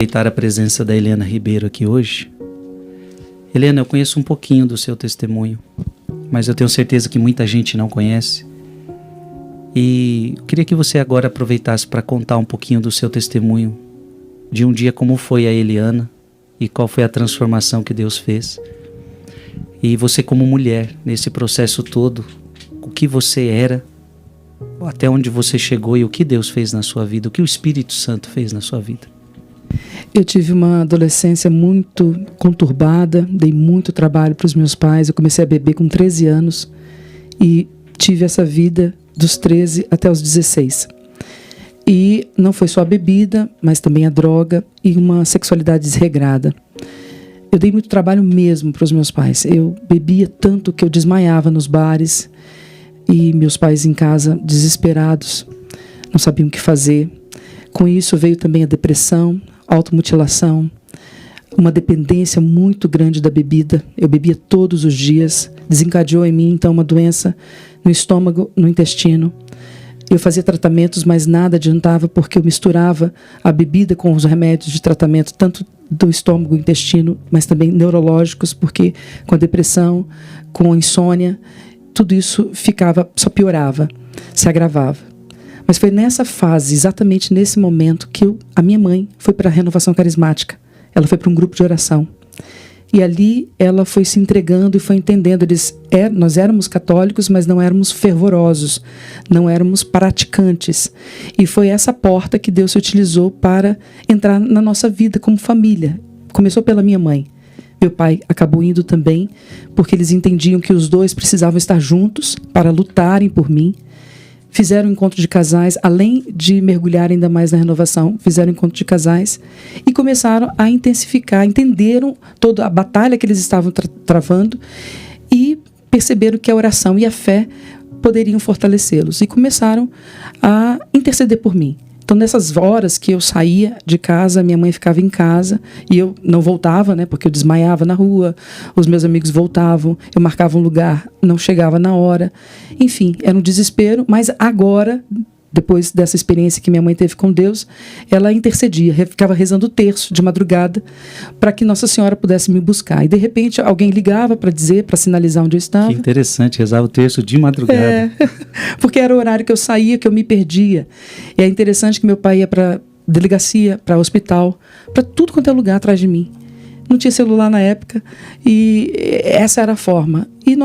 Aproveitar a presença da Helena Ribeiro aqui hoje. Helena, eu conheço um pouquinho do seu testemunho, mas eu tenho certeza que muita gente não conhece. E eu queria que você agora aproveitasse para contar um pouquinho do seu testemunho, de um dia como foi a Eliana e qual foi a transformação que Deus fez. E você como mulher, nesse processo todo, o que você era, até onde você chegou e o que Deus fez na sua vida, o que o Espírito Santo fez na sua vida. Eu tive uma adolescência muito conturbada, dei muito trabalho para os meus pais. Eu comecei a beber com 13 anos e tive essa vida dos 13 até os 16. E não foi só a bebida, mas também a droga e uma sexualidade desregrada. Eu dei muito trabalho mesmo para os meus pais. Eu bebia tanto que eu desmaiava nos bares e meus pais em casa desesperados, não sabiam o que fazer. Com isso veio também a depressão, automutilação, uma dependência muito grande da bebida. Eu bebia todos os dias, desencadeou em mim então uma doença no estômago, no intestino. Eu fazia tratamentos, mas nada adiantava porque eu misturava a bebida com os remédios de tratamento, tanto do estômago, intestino, mas também neurológicos, porque com a depressão, com a insônia, tudo isso só piorava, se agravava. Mas foi nessa fase, exatamente nesse momento, que a minha mãe foi para a Renovação Carismática. Ela foi para um grupo de oração. E ali ela foi se entregando e foi entendendo. Nós éramos católicos, mas não éramos fervorosos, não éramos praticantes. E foi essa porta que Deus utilizou para entrar na nossa vida como família. Começou pela minha mãe. Meu pai acabou indo também, porque eles entendiam que os dois precisavam estar juntos para lutarem por mim. Fizeram um encontro de casais, além de mergulhar ainda mais na renovação, fizeram um encontro de casais e começaram a intensificar, entenderam toda a batalha que eles estavam travando e perceberam que a oração e a fé poderiam fortalecê-los e começaram a interceder por mim. Então, nessas horas que eu saía de casa, minha mãe ficava em casa e eu não voltava, né, porque eu desmaiava na rua, os meus amigos voltavam, eu marcava um lugar, não chegava na hora. Enfim, era um desespero, mas agora, depois dessa experiência que minha mãe teve com Deus, ela intercedia, ficava rezando o terço de madrugada para que Nossa Senhora pudesse me buscar. E de repente alguém ligava para dizer, para sinalizar onde eu estava. Que interessante, rezava o terço de madrugada. Porque era o horário que eu saía, que eu me perdia. E é interessante que meu pai ia para delegacia, para hospital, para tudo quanto é lugar atrás de mim. Não tinha celular na época e essa era a forma. E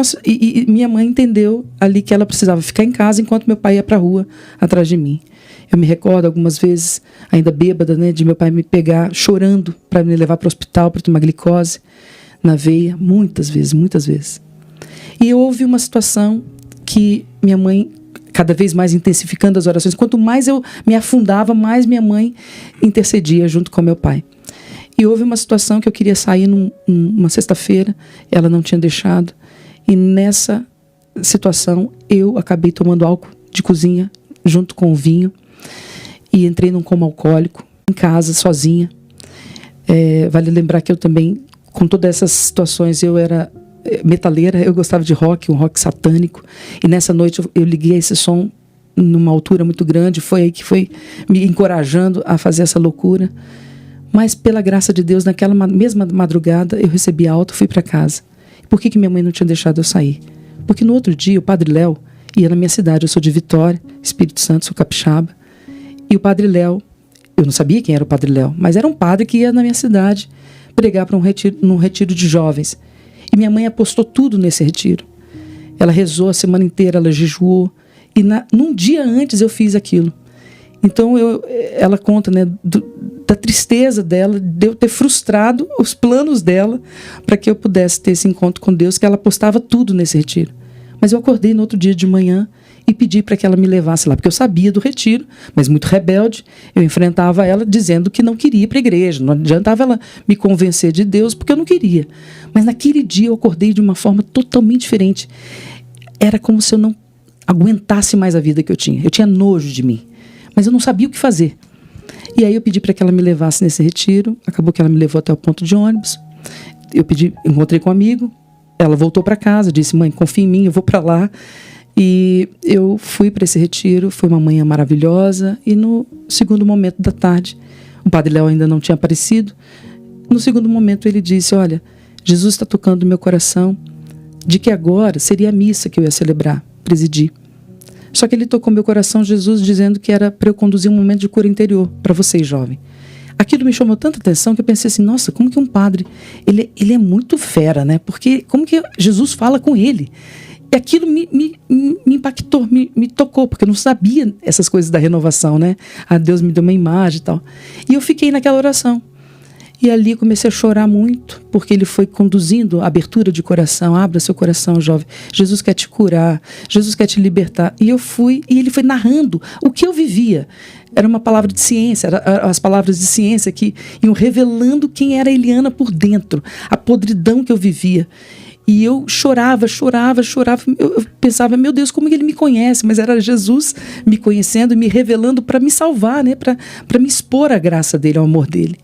minha mãe entendeu ali que ela precisava ficar em casa enquanto meu pai ia para a rua atrás de mim. Eu me recordo algumas vezes, ainda bêbada, né, de meu pai me pegar chorando para me levar para o hospital para tomar glicose na veia, muitas vezes. E houve uma situação que minha mãe, cada vez mais intensificando as orações, quanto mais eu me afundava, mais minha mãe intercedia junto com meu pai. E houve uma situação que eu queria sair numa sexta-feira, ela não tinha deixado. E nessa situação eu acabei tomando álcool de cozinha junto com o vinho e entrei num coma alcoólico em casa, sozinha. Vale lembrar que eu também, com todas essas situações, eu era metaleira, eu gostava de rock, um rock satânico. E nessa noite eu liguei esse som numa altura muito grande, foi aí que foi me encorajando a fazer essa loucura. Mas pela graça de Deus, naquela mesma madrugada, eu recebi alta e fui para casa. Por que minha mãe não tinha deixado eu sair? Porque no outro dia o Padre Léo ia na minha cidade, eu sou de Vitória, Espírito Santo, sou capixaba. E o Padre Léo, eu não sabia quem era o Padre Léo, mas era um padre que ia na minha cidade pregar para num retiro de jovens. E minha mãe apostou tudo nesse retiro. Ela rezou a semana inteira, ela jejuou. E num dia antes eu fiz aquilo. Então ela conta, né, da tristeza dela, de eu ter frustrado os planos dela para que eu pudesse ter esse encontro com Deus, que ela apostava tudo nesse retiro. Mas eu acordei no outro dia de manhã e pedi para que ela me levasse lá, porque eu sabia do retiro, mas muito rebelde, eu enfrentava ela dizendo que não queria ir para a igreja, não adiantava ela me convencer de Deus, porque eu não queria. Mas naquele dia eu acordei de uma forma totalmente diferente. Era como se eu não aguentasse mais a vida que eu tinha nojo de mim. Mas eu não sabia o que fazer. E aí eu pedi para que ela me levasse nesse retiro. Acabou que ela me levou até o ponto de ônibus. Encontrei com um amigo. Ela voltou para casa, disse: mãe, confia em mim, eu vou para lá. E eu fui para esse retiro. Foi uma manhã maravilhosa. E no segundo momento da tarde, O Padre Léo ainda não tinha aparecido. No segundo momento ele disse: olha, Jesus está tocando no meu coração de que agora seria a missa que eu ia celebrar, presidir. Só que ele tocou meu coração, Jesus, dizendo que era para eu conduzir um momento de cura interior para vocês, jovem. Aquilo me chamou tanta atenção que eu pensei assim: nossa, como que um padre, ele é muito fera, né? Porque como que Jesus fala com ele? E aquilo me impactou, me tocou, porque eu não sabia essas coisas da renovação, né? Ah, Deus me deu uma imagem e tal. E eu fiquei naquela oração. E ali comecei a chorar muito, porque ele foi conduzindo a abertura de coração. Abra seu coração, jovem. Jesus quer te curar, Jesus quer te libertar. E eu fui, e ele foi narrando o que eu vivia. Era uma palavra de ciência, as palavras de ciência que iam revelando quem era a Eliana por dentro, a podridão que eu vivia. E eu chorava. Eu pensava, meu Deus, como que ele me conhece? Mas era Jesus me conhecendo e me revelando para me salvar, né? Para me expor à graça dele, ao amor dele.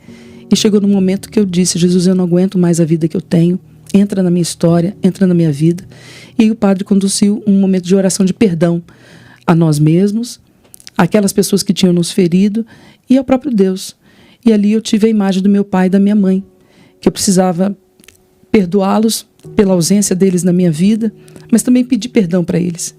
E chegou no momento que eu disse: Jesus, eu não aguento mais a vida que eu tenho. Entra na minha história, entra na minha vida. E aí o padre conduziu um momento de oração de perdão a nós mesmos, aquelas pessoas que tinham nos ferido e ao próprio Deus. E ali eu tive a imagem do meu pai e da minha mãe, que eu precisava perdoá-los pela ausência deles na minha vida, mas também pedir perdão para eles.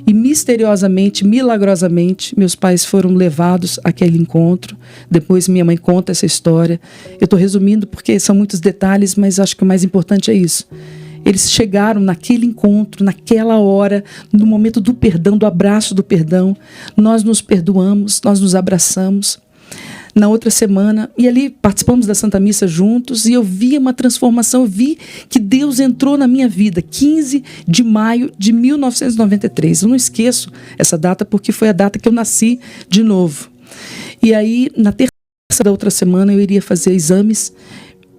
E misteriosamente, milagrosamente, meus pais foram levados àquele encontro. Depois minha mãe conta essa história. Eu estou resumindo porque são muitos detalhes, mas acho que o mais importante é isso. Eles chegaram naquele encontro, naquela hora, no momento do perdão, do abraço do perdão. Nós nos perdoamos, nós nos abraçamos. Na outra semana, e ali participamos da Santa Missa juntos, e eu vi uma transformação, eu vi que Deus entrou na minha vida, 15 de maio de 1993. Eu não esqueço essa data, porque foi a data que eu nasci de novo. E aí, na terça da outra semana, eu iria fazer exames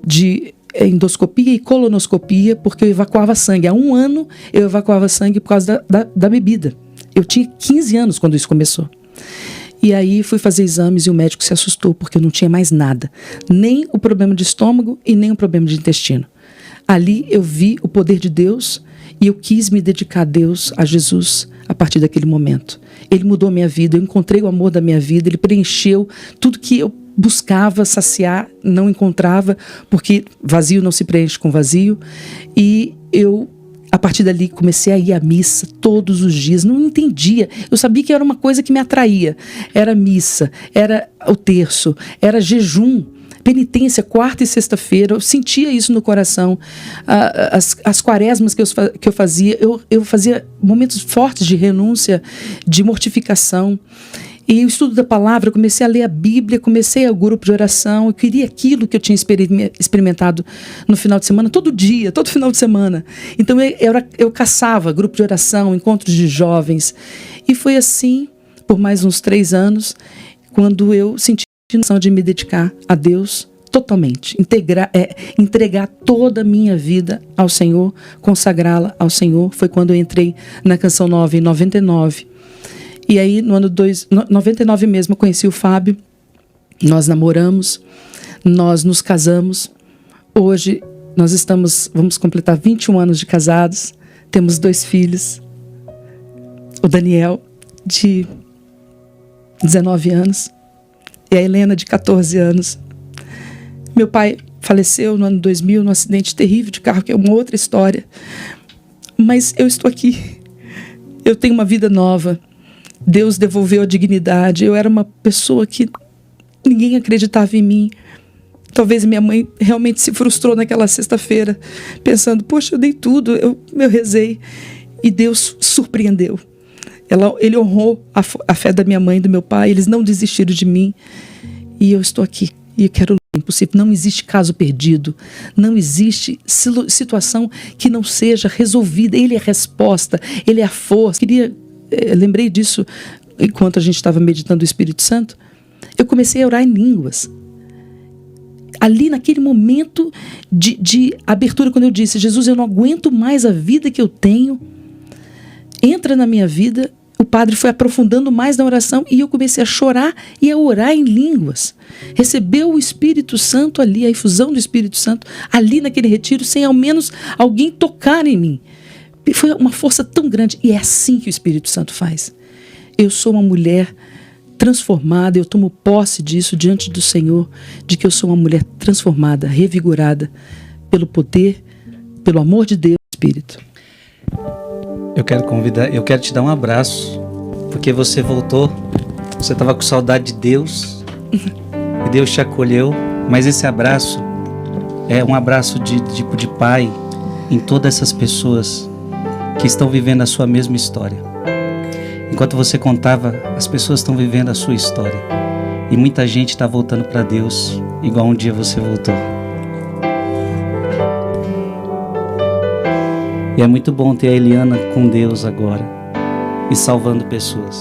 de endoscopia e colonoscopia, porque eu evacuava sangue. Há 1 ano eu evacuava sangue por causa da bebida. Eu tinha 15 anos quando isso começou. E aí fui fazer exames e o médico se assustou, porque eu não tinha mais nada. Nem o problema de estômago e nem o problema de intestino. Ali eu vi o poder de Deus e eu quis me dedicar a Deus, a Jesus, a partir daquele momento. Ele mudou a minha vida, eu encontrei o amor da minha vida, ele preencheu tudo que eu buscava saciar, não encontrava, porque vazio não se preenche com vazio. E eu, a partir dali, comecei a ir à missa todos os dias. Não entendia. Eu sabia que era uma coisa que me atraía. Era missa, era o terço, era jejum, penitência, quarta e sexta-feira. Eu sentia isso no coração. As quaresmas que eu fazia, eu fazia momentos fortes de renúncia, de mortificação. E o estudo da palavra, eu comecei a ler a Bíblia, comecei o grupo de oração, eu queria aquilo que eu tinha experimentado no final de semana, todo dia, todo final de semana. Então eu caçava grupo de oração, encontros de jovens. E foi assim, por mais uns 3 anos, quando eu senti a noção de me dedicar a Deus totalmente. Entregar toda a minha vida ao Senhor, consagrá-la ao Senhor. Foi quando eu entrei na Canção Nova, em 99. E aí, no ano 99 mesmo, eu conheci o Fábio, nós namoramos, nós nos casamos. Hoje, vamos completar 21 anos de casados, temos 2 filhos. O Daniel, de 19 anos, e a Helena, de 14 anos. Meu pai faleceu no ano 2000, num acidente terrível de carro, que é uma outra história. Mas eu estou aqui, eu tenho uma vida nova. Deus devolveu a dignidade. Eu era uma pessoa que ninguém acreditava em mim. Talvez minha mãe realmente se frustrou naquela sexta-feira, pensando, poxa, eu dei tudo, eu rezei. E Deus surpreendeu. Ele honrou a fé da minha mãe e do meu pai, eles não desistiram de mim. E eu estou aqui. E eu quero impossível. Não existe caso perdido. Não existe situação que não seja resolvida. Ele é a resposta, ele é a força. Lembrei disso enquanto a gente estava meditando o Espírito Santo. Eu comecei a orar em línguas. Ali naquele momento de abertura, quando eu disse, Jesus, eu não aguento mais a vida que eu tenho. Entra na minha vida. O padre foi aprofundando mais na oração e eu comecei a chorar e a orar em línguas. Recebeu o Espírito Santo ali, a infusão do Espírito Santo ali naquele retiro, sem ao menos alguém tocar em mim. Foi uma força tão grande. E é assim que o Espírito Santo faz. Eu sou uma mulher transformada. Eu tomo posse disso diante do Senhor, de que eu sou uma mulher transformada, revigorada pelo poder, pelo amor de Deus, Espírito. Eu quero te dar um abraço, porque você voltou, você estava com saudade de Deus, e Deus te acolheu, mas esse abraço é um abraço de pai em todas essas pessoas que estão vivendo a sua mesma história. Enquanto você contava, as pessoas estão vivendo a sua história, e muita gente está voltando para Deus, igual um dia você voltou. E é muito bom ter a Eliana com Deus agora e salvando pessoas.